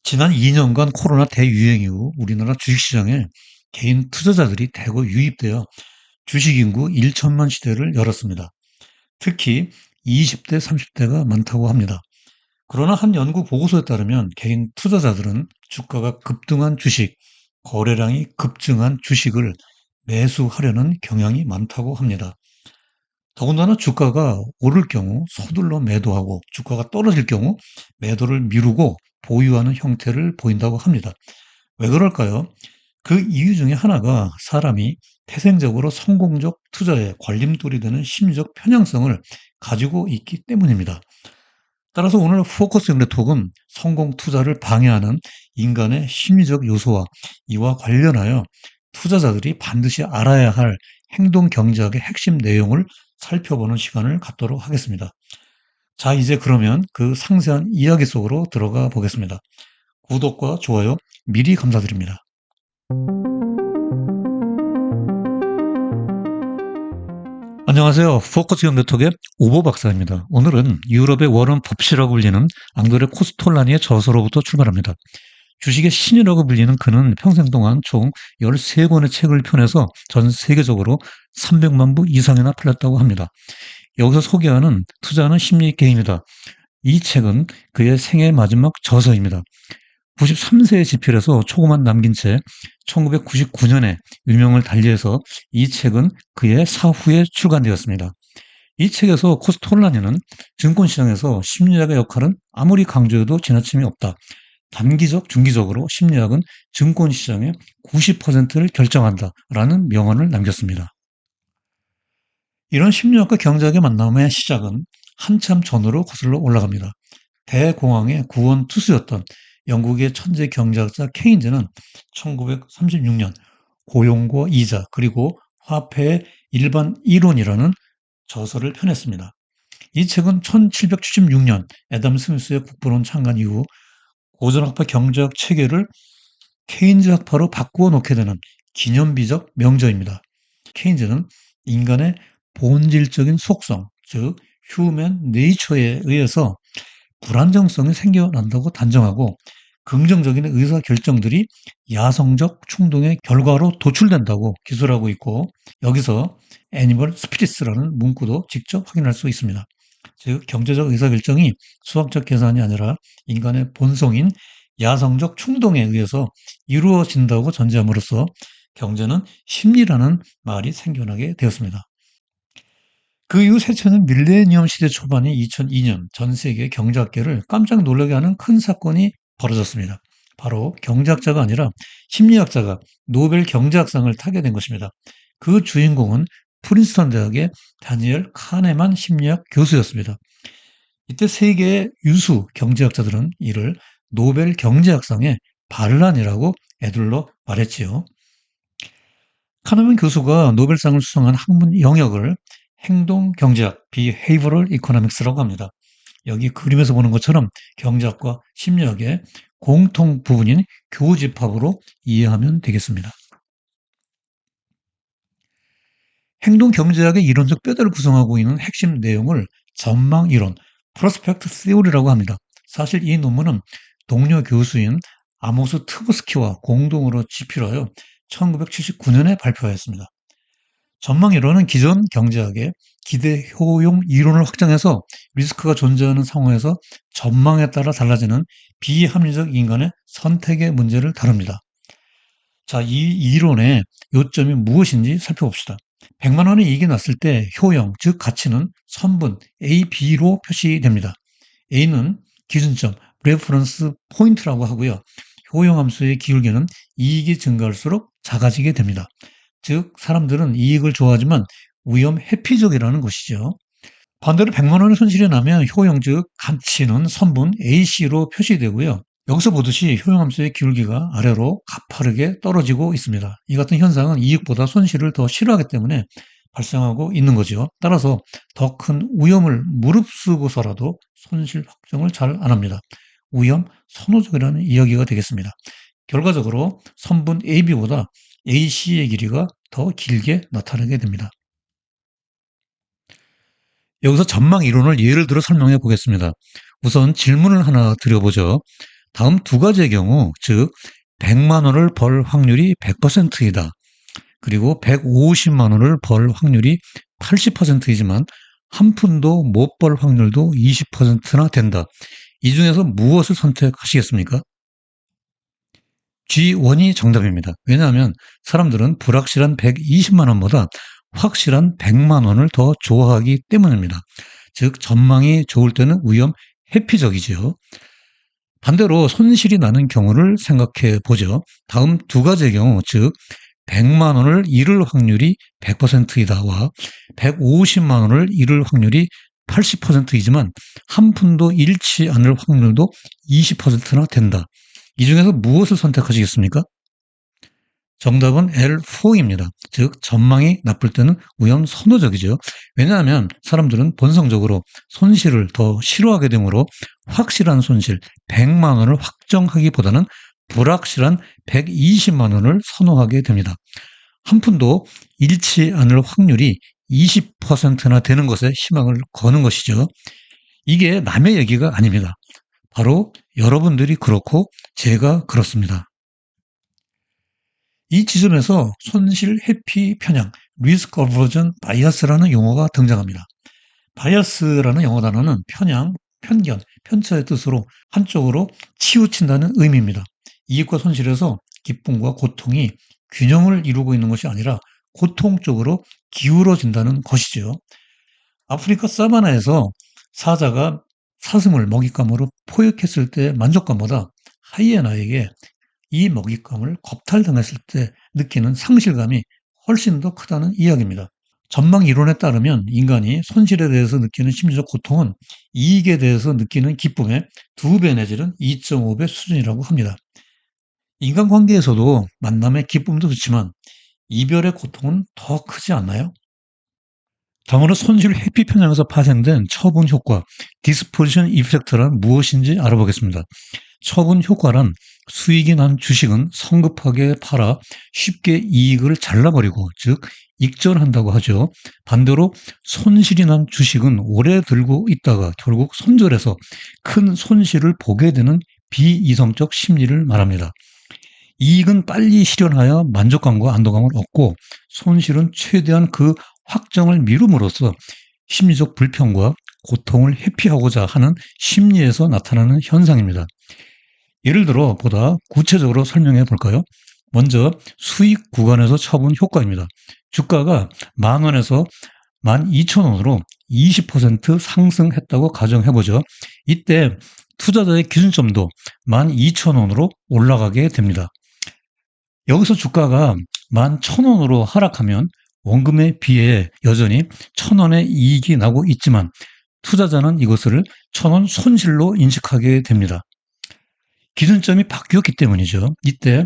지난 2년간 코로나 대유행 이후 우리나라 주식시장에 개인 투자자들이 대거 유입되어 주식 인구 1천만 시대를 열었습니다. 특히 20대, 30대가 많다고 합니다. 그러나 한 연구 보고서에 따르면 개인 투자자들은 주가가 급등한 주식, 거래량이 급증한 주식을 매수하려는 경향이 많다고 합니다. 더군다나 주가가 오를 경우 서둘러 매도하고 주가가 떨어질 경우 매도를 미루고 보유하는 형태를 보인다고 합니다. 왜 그럴까요? 그 이유 중에 하나가 사람이 태생적으로 성공적 투자에 걸림돌이 되는 심리적 편향성을 가지고 있기 때문입니다. 따라서 오늘 포커스 영래톡은 성공 투자를 방해하는 인간의 심리적 요소와 이와 관련하여 투자자들이 반드시 알아야 할 행동 경제학의 핵심 내용을 살펴보는 시간을 갖도록 하겠습니다. 자, 이제 그러면 그 상세한 이야기 속으로 들어가 보겠습니다. 구독과 좋아요 미리 감사드립니다. 안녕하세요. 포커스 영네톡의 오보 박사입니다. 오늘은 유럽의 워런 버핏이라고 불리는 앙드레 코스톨라니의 저서로부터 출발합니다. 주식의 신이라고 불리는 그는 평생 동안 총 13권의 책을 펴내서 전 세계적으로 300만 부 이상이나 팔렸다고 합니다. 여기서 소개하는 투자는 심리 게임이다. 이 책은 그의 생애 마지막 저서입니다. 93세에 집필해서 초고만 남긴 채 1999년에 유명을 달리해서 이 책은 그의 사후에 출간되었습니다. 이 책에서 코스톨라니는 증권시장에서 심리학의 역할은 아무리 강조해도 지나침이 없다. 단기적, 중기적으로 심리학은 증권시장의 90%를 결정한다라는 명언을 남겼습니다. 이런 심리학과 경제학의 만남의 시작은 한참 전으로 거슬러 올라갑니다. 대공황의 구원 투수였던 영국의 천재 경제학자 케인즈는 1936년 고용과 이자 그리고 화폐의 일반 이론이라는 저서를 펴냈습니다. 이 책은 1776년 애덤 스미스의 국부론 창간 이후 고전학파 경제학 체계를 케인즈 학파로 바꾸어 놓게 되는 기념비적 명저입니다. 케인즈는 인간의 본질적인 속성, 즉 휴먼 네이처에 의해서 불안정성이 생겨난다고 단정하고 긍정적인 의사결정들이 야성적 충동의 결과로 도출된다고 기술하고 있고 여기서 애니멀 스피릿스라는 문구도 직접 확인할 수 있습니다. 즉 경제적 의사결정이 수학적 계산이 아니라 인간의 본성인 야성적 충동에 의해서 이루어진다고 전제함으로써 경제는 심리라는 말이 생겨나게 되었습니다. 그 이후 세계는 밀레니엄 시대 초반인 2002년 전 세계 경제학계를 깜짝 놀라게 하는 큰 사건이 벌어졌습니다. 바로 경제학자가 아니라 심리학자가 노벨 경제학상을 타게 된 것입니다. 그 주인공은 프린스턴 대학의 다니엘 카네만 심리학 교수였습니다. 이때 세계의 유수 경제학자들은 이를 노벨 경제학상의 반란이라고 에둘러 말했지요. 카네만 교수가 노벨상을 수상한 학문 영역을 행동 경제학, behavioral economics라고 합니다. 여기 그림에서 보는 것처럼 경제학과 심리학의 공통 부분인 교집합으로 이해하면 되겠습니다. 행동 경제학의 이론적 뼈대를 구성하고 있는 핵심 내용을 전망 이론, 프로스펙트 시오리라고 합니다. 사실 이 논문은 동료 교수인 아모스 트부스키와 공동으로 집필하여 1979년에 발표하였습니다. 전망 이론은 기존 경제학의 기대 효용 이론을 확장해서 리스크가 존재하는 상황에서 전망에 따라 달라지는 비합리적 인간의 선택의 문제를 다룹니다. 자, 이 이론의 요점이 무엇인지 살펴봅시다. 100만 원의 이익이 났을 때 효용, 즉 가치는 선분 A, B로 표시됩니다. A는 기준점, 레퍼런스 포인트라고 하고요. 효용함수의 기울기는 이익이 증가할수록 작아지게 됩니다. 즉 사람들은 이익을 좋아하지만 위험 회피적이라는 것이죠. 반대로 100만 원의 손실이 나면 효용 즉 가치는 선분 AC로 표시되고요. 여기서 보듯이 효용함수의 기울기가 아래로 가파르게 떨어지고 있습니다. 이 같은 현상은 이익보다 손실을 더 싫어하기 때문에 발생하고 있는 거죠. 따라서 더 큰 위험을 무릅쓰고서라도 손실 확정을 잘 안 합니다. 위험 선호적이라는 이야기가 되겠습니다. 결과적으로 선분 AB보다 AC의 길이가 더 길게 나타나게 됩니다. 여기서 전망 이론을 예를 들어 설명해 보겠습니다. 우선 질문을 하나 드려보죠. 다음 두 가지의 경우, 즉 100만 원을 벌 확률이 100%이다. 그리고 150만 원을 벌 확률이 80%이지만 한 푼도 못 벌 확률도 20%나 된다. 이 중에서 무엇을 선택하시겠습니까? G1이 정답입니다. 왜냐하면 사람들은 불확실한 120만 원보다 확실한 100만 원을 더 좋아하기 때문입니다. 즉 전망이 좋을 때는 위험 회피적이지요. 반대로 손실이 나는 경우를 생각해 보죠. 다음 두 가지의 경우, 즉 100만 원을 잃을 확률이 100%이다와 150만 원을 잃을 확률이 80%이지만 한 푼도 잃지 않을 확률도 20%나 된다. 이 중에서 무엇을 선택하시겠습니까? 정답은 L4입니다. 즉 전망이 나쁠 때는 위험 선호적이죠. 왜냐하면 사람들은 본성적으로 손실을 더 싫어하게 되므로 확실한 손실 100만 원을 확정하기보다는 불확실한 120만 원을 선호하게 됩니다. 한 푼도 잃지 않을 확률이 20%나 되는 것에 희망을 거는 것이죠. 이게 남의 얘기가 아닙니다. 바로 여러분들이 그렇고 제가 그렇습니다. 이 지점에서 손실 회피 편향, 리스크 어버전 바이어스라는 용어가 등장합니다. 바이어스라는 영어 단어는 편향, 편견, 편차의 뜻으로 한쪽으로 치우친다는 의미입니다. 이익과 손실에서 기쁨과 고통이 균형을 이루고 있는 것이 아니라 고통 쪽으로 기울어진다는 것이죠. 아프리카 사바나에서 사자가 사슴을 먹잇감으로 포획했을 때 만족감보다 하이에나에게 이 먹잇감을 겁탈당했을 때 느끼는 상실감이 훨씬 더 크다는 이야기입니다. 전망 이론에 따르면 인간이 손실에 대해서 느끼는 심리적 고통은 이익에 대해서 느끼는 기쁨의 2배 내지는 2.5배 수준이라고 합니다. 인간관계에서도 만남의 기쁨도 좋지만 이별의 고통은 더 크지 않나요? 다음으로 손실 회피 편향에서 파생된 처분 효과, 디스포지션 이펙트란 무엇인지 알아보겠습니다. 처분 효과란 수익이 난 주식은 성급하게 팔아 쉽게 이익을 잘라버리고, 즉 익절한다고 하죠. 반대로 손실이 난 주식은 오래 들고 있다가 결국 손절해서 큰 손실을 보게 되는 비이성적 심리를 말합니다. 이익은 빨리 실현하여 만족감과 안도감을 얻고 손실은 최대한 그 확정을 미룸으로써 심리적 불평과 고통을 회피하고자 하는 심리에서 나타나는 현상입니다. 예를 들어 보다 구체적으로 설명해 볼까요? 먼저 수익 구간에서 처분 효과입니다. 주가가 10,000원에서 12,000원으로 20% 상승했다고 가정해 보죠. 이때 투자자의 기준점도 12,000원으로 올라가게 됩니다. 여기서 주가가 11,000원으로 하락하면 원금에 비해 여전히 1,000원의 이익이 나고 있지만 투자자는 이것을 1,000원 손실로 인식하게 됩니다. 기준점이 바뀌었기 때문이죠. 이때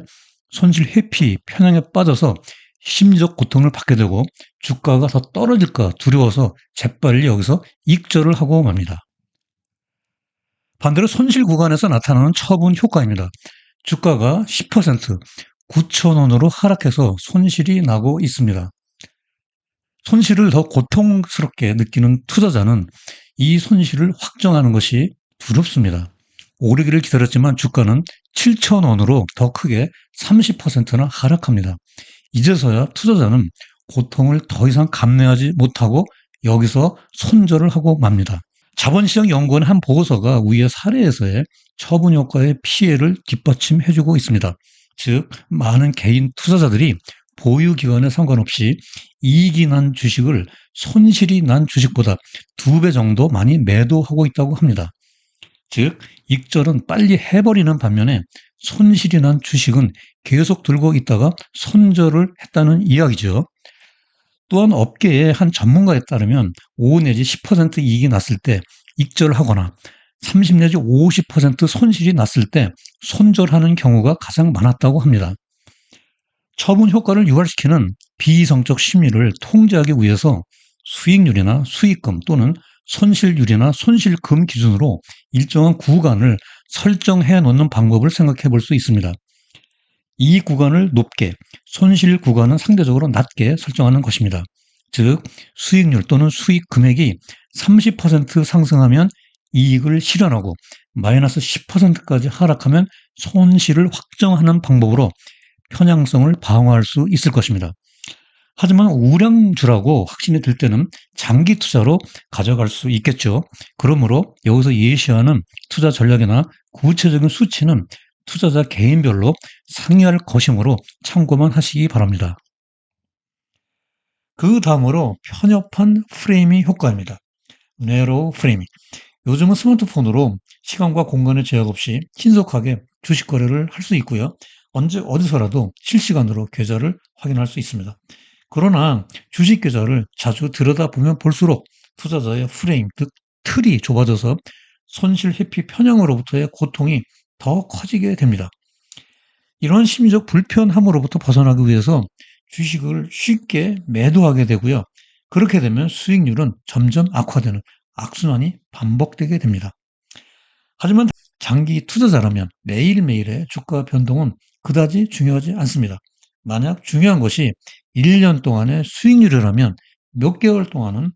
손실 회피, 편향에 빠져서 심리적 고통을 받게 되고 주가가 더 떨어질까 두려워서 재빨리 여기서 익절을 하고 맙니다. 반대로 손실 구간에서 나타나는 처분 효과입니다. 주가가 10%, 9,000원으로 하락해서 손실이 나고 있습니다. 손실을 더 고통스럽게 느끼는 투자자는 이 손실을 확정하는 것이 두렵습니다. 오르기를 기다렸지만 주가는 7,000원으로 더 크게 30%나 하락합니다. 이제서야 투자자는 고통을 더 이상 감내하지 못하고 여기서 손절을 하고 맙니다. 자본시장 연구원의 한 보고서가 위의 사례에서의 처분 효과의 피해를 뒷받침해주고 있습니다. 즉 많은 개인 투자자들이 보유 기간에 상관없이 이익이 난 주식을 손실이 난 주식보다 2배 정도 많이 매도하고 있다고 합니다. 즉 익절은 빨리 해버리는 반면에 손실이 난 주식은 계속 들고 있다가 손절을 했다는 이야기죠. 또한 업계의 한 전문가에 따르면 5 내지 10% 이익이 났을 때 익절하거나 30 내지 50% 손실이 났을 때 손절하는 경우가 가장 많았다고 합니다. 처분 효과를 유발시키는 비이성적 심리를 통제하기 위해서 수익률이나 수익금 또는 손실률이나 손실금 기준으로 일정한 구간을 설정해 놓는 방법을 생각해 볼 수 있습니다. 이 구간을 높게, 손실 구간은 상대적으로 낮게 설정하는 것입니다. 즉 수익률 또는 수익 금액이 30% 상승하면 이익을 실현하고 마이너스 10%까지 하락하면 손실을 확정하는 방법으로 편향성을 방어할 수 있을 것입니다. 하지만 우량주라고 확신이 들 때는 장기 투자로 가져갈 수 있겠죠. 그러므로 여기서 예시하는 투자 전략이나 구체적인 수치는 투자자 개인별로 상의할 것이므로 참고만 하시기 바랍니다. 그 다음으로 편협한 프레이밍 효과입니다. 네로 프레이밍. 요즘은 스마트폰으로 시간과 공간의 제약 없이 신속하게 주식 거래를 할 수 있고요. 언제 어디서라도 실시간으로 계좌를 확인할 수 있습니다. 그러나 주식 계좌를 자주 들여다보면 볼수록 투자자의 프레임, 즉 틀이 좁아져서 손실 회피 편향으로부터의 고통이 더 커지게 됩니다. 이런 심리적 불편함으로부터 벗어나기 위해서 주식을 쉽게 매도하게 되고요. 그렇게 되면 수익률은 점점 악화되는 악순환이 반복되게 됩니다. 하지만 장기 투자자라면 매일매일의 주가 변동은 그다지 중요하지 않습니다. 만약 중요한 것이 1년 동안의 수익률이라면 몇 개월 동안은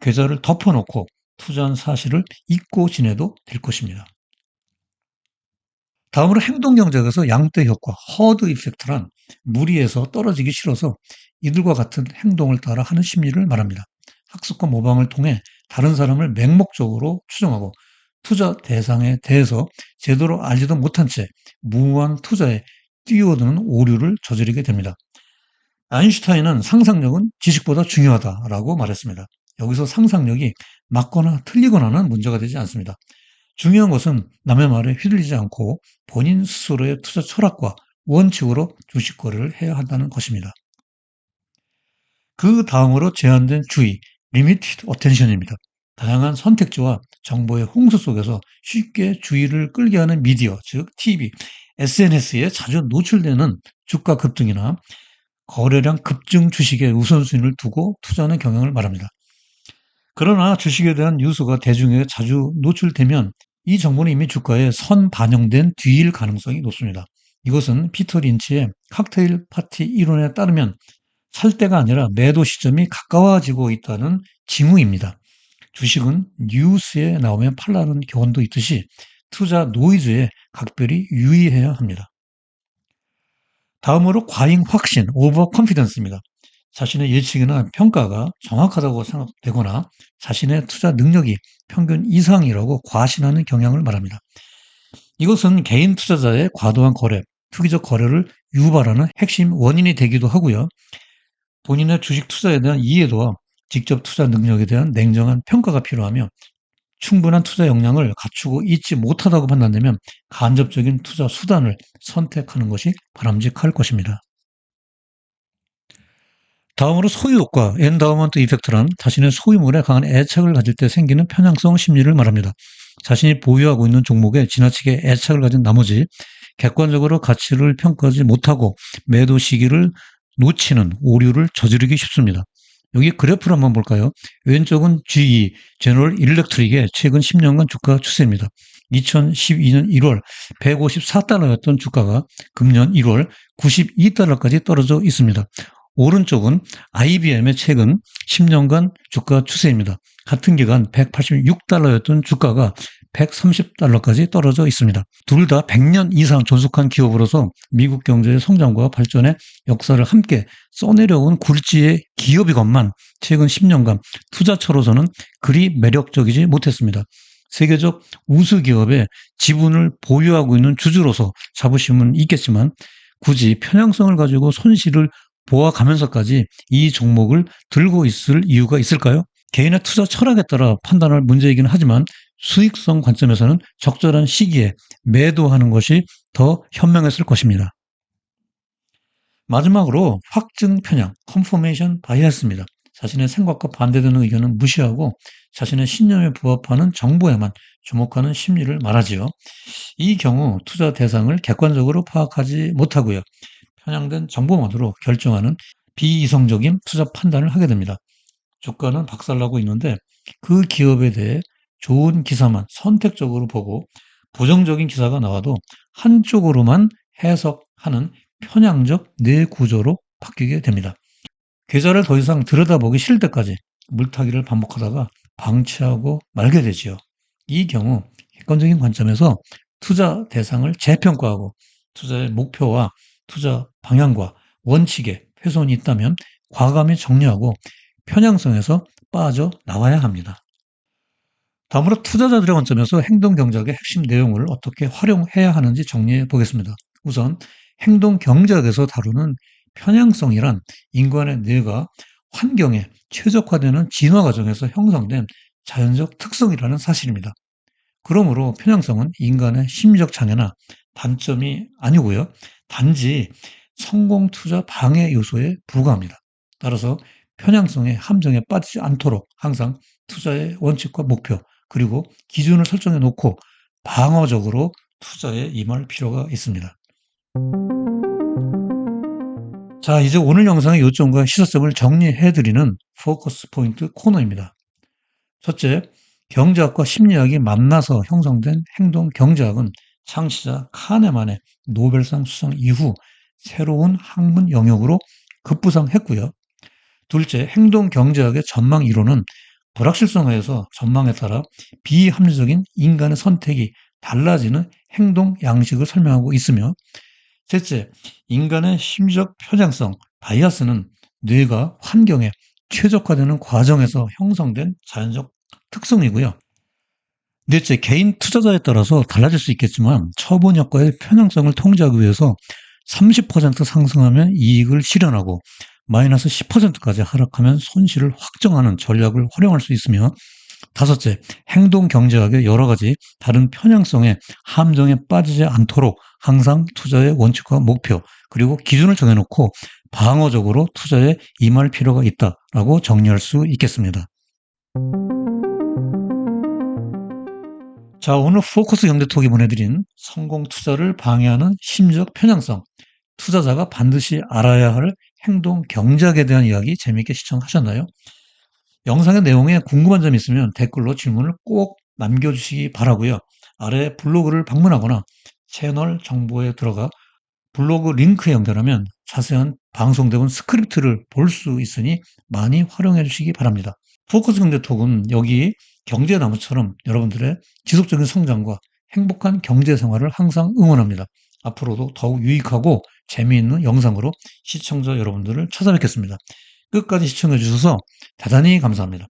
계좌를 덮어놓고 투자한 사실을 잊고 지내도 될 것입니다. 다음으로 행동경제에서 양대 효과, 허드 이펙트란 무리해서 떨어지기 싫어서 이들과 같은 행동을 따라 하는 심리를 말합니다. 학습과 모방을 통해 다른 사람을 맹목적으로 추종하고 투자 대상에 대해서 제대로 알지도 못한 채 무모한 투자에 뛰어드는 오류를 저지르게 됩니다. 아인슈타인은 상상력은 지식보다 중요하다라고 말했습니다. 여기서 상상력이 맞거나 틀리거나는 문제가 되지 않습니다. 중요한 것은 남의 말에 휘둘리지 않고 본인 스스로의 투자 철학과 원칙으로 주식 거래를 해야 한다는 것입니다. 그 다음으로 제한된 주의, limited attention입니다. 다양한 선택지와 정보의 홍수 속에서 쉽게 주의를 끌게 하는 미디어, 즉 TV, SNS에 자주 노출되는 주가 급등이나 거래량 급증 주식에 우선순위를 두고 투자하는 경향을 말합니다. 그러나 주식에 대한 뉴스가 대중에게 자주 노출되면 이 정보는 이미 주가에 선반영된 뒤일 가능성이 높습니다. 이것은 피터 린치의 칵테일 파티 이론에 따르면 살 때가 아니라 매도 시점이 가까워지고 있다는 징후입니다. 주식은 뉴스에 나오면 팔라는 교훈도 있듯이 투자 노이즈에 각별히 유의해야 합니다. 다음으로 과잉 확신, 오버 컨피던스입니다. 자신의 예측이나 평가가 정확하다고 생각되거나 자신의 투자 능력이 평균 이상이라고 과신하는 경향을 말합니다. 이것은 개인 투자자의 과도한 거래, 투기적 거래를 유발하는 핵심 원인이 되기도 하고요. 본인의 주식 투자에 대한 이해도와 직접 투자 능력에 대한 냉정한 평가가 필요하며 충분한 투자 역량을 갖추고 있지 못하다고 판단되면 간접적인 투자 수단을 선택하는 것이 바람직할 것입니다. 다음으로 소유효과, 엔다우먼트 이펙트란 자신의 소유물에 강한 애착을 가질 때 생기는 편향성 심리를 말합니다. 자신이 보유하고 있는 종목에 지나치게 애착을 가진 나머지 객관적으로 가치를 평가하지 못하고 매도 시기를 놓치는 오류를 저지르기 쉽습니다. 여기 그래프를 한번 볼까요? 왼쪽은 GE, 제너럴 일렉트릭의 최근 10년간 주가 추세입니다. 2012년 1월 154달러였던 주가가 금년 1월 92달러까지 떨어져 있습니다. 오른쪽은 IBM의 최근 10년간 주가 추세입니다. 같은 기간 186달러였던 주가가 130달러까지 떨어져 있습니다. 둘 다 100년 이상 존속한 기업으로서 미국 경제의 성장과 발전의 역사를 함께 써내려온 굴지의 기업이건만 최근 10년간 투자처로서는 그리 매력적이지 못했습니다. 세계적 우수 기업의 지분을 보유하고 있는 주주로서 자부심은 있겠지만 굳이 편향성을 가지고 손실을 보아가면서까지 이 종목을 들고 있을 이유가 있을까요? 개인의 투자 철학에 따라 판단할 문제이긴 하지만 수익성 관점에서는 적절한 시기에 매도하는 것이 더 현명했을 것입니다. 마지막으로 확증 편향, confirmation bias입니다. 자신의 생각과 반대되는 의견은 무시하고 자신의 신념에 부합하는 정보에만 주목하는 심리를 말하지요. 이 경우 투자 대상을 객관적으로 파악하지 못하고요. 편향된 정보만으로 결정하는 비이성적인 투자 판단을 하게 됩니다. 주가는 박살나고 있는데 그 기업에 대해 좋은 기사만 선택적으로 보고 부정적인 기사가 나와도 한쪽으로만 해석하는 편향적 뇌구조로 바뀌게 됩니다. 계좌를 더 이상 들여다보기 싫을 때까지 물타기를 반복하다가 방치하고 말게 되지요. 이 경우 객관적인 관점에서 투자 대상을 재평가하고 투자의 목표와 투자 방향과 원칙에 훼손이 있다면 과감히 정리하고 편향성에서 빠져나와야 합니다. 다음으로 투자자들의 관점에서 행동 경제학의 핵심 내용을 어떻게 활용해야 하는지 정리해 보겠습니다. 우선 행동 경제학에서 다루는 편향성이란 인간의 뇌가 환경에 최적화되는 진화 과정에서 형성된 자연적 특성이라는 사실입니다. 그러므로 편향성은 인간의 심리적 장애나 단점이 아니고요. 단지 성공 투자 방해 요소에 불과합니다. 따라서 편향성의 함정에 빠지지 않도록 항상 투자의 원칙과 목표, 그리고 기준을 설정해 놓고 방어적으로 투자에 임할 필요가 있습니다. 자, 이제 오늘 영상의 요점과 시사점을 정리해 드리는 포커스 포인트 코너입니다. 첫째, 경제학과 심리학이 만나서 형성된 행동 경제학은 창시자 카네만의 노벨상 수상 이후 새로운 학문 영역으로 급부상했고요. 둘째, 행동 경제학의 전망 이론은 불확실성에서 전망에 따라 비합리적인 인간의 선택이 달라지는 행동 양식을 설명하고 있으며, 셋째, 인간의 심리적 편향성, 바이아스는 뇌가 환경에 최적화되는 과정에서 형성된 자연적 특성이고요. 넷째, 개인 투자자에 따라서 달라질 수 있겠지만 처분 효과의 편향성을 통제하기 위해서 30% 상승하면 이익을 실현하고 마이너스 10%까지 하락하면 손실을 확정하는 전략을 활용할 수 있으며, 다섯째, 행동 경제학의 여러 가지 다른 편향성의 함정에 빠지지 않도록 항상 투자의 원칙과 목표, 그리고 기준을 정해놓고 방어적으로 투자에 임할 필요가 있다라고 정리할 수 있겠습니다. 자, 오늘 포커스 경제톡이 보내드린 성공 투자를 방해하는 심리적 편향성, 투자자가 반드시 알아야 할 행동 경제학에 대한 이야기 재미있게 시청하셨나요? 영상의 내용에 궁금한 점이 있으면 댓글로 질문을 꼭 남겨주시기 바라고요. 아래 블로그를 방문하거나 채널 정보에 들어가 블로그 링크에 연결하면 자세한 방송되는 스크립트를 볼 수 있으니 많이 활용해 주시기 바랍니다. 포커스 경제톡은 여기 경제나무처럼 여러분들의 지속적인 성장과 행복한 경제 생활을 항상 응원합니다. 앞으로도 더욱 유익하고 재미있는 영상으로 시청자 여러분들을 찾아뵙겠습니다. 끝까지 시청해 주셔서 대단히 감사합니다.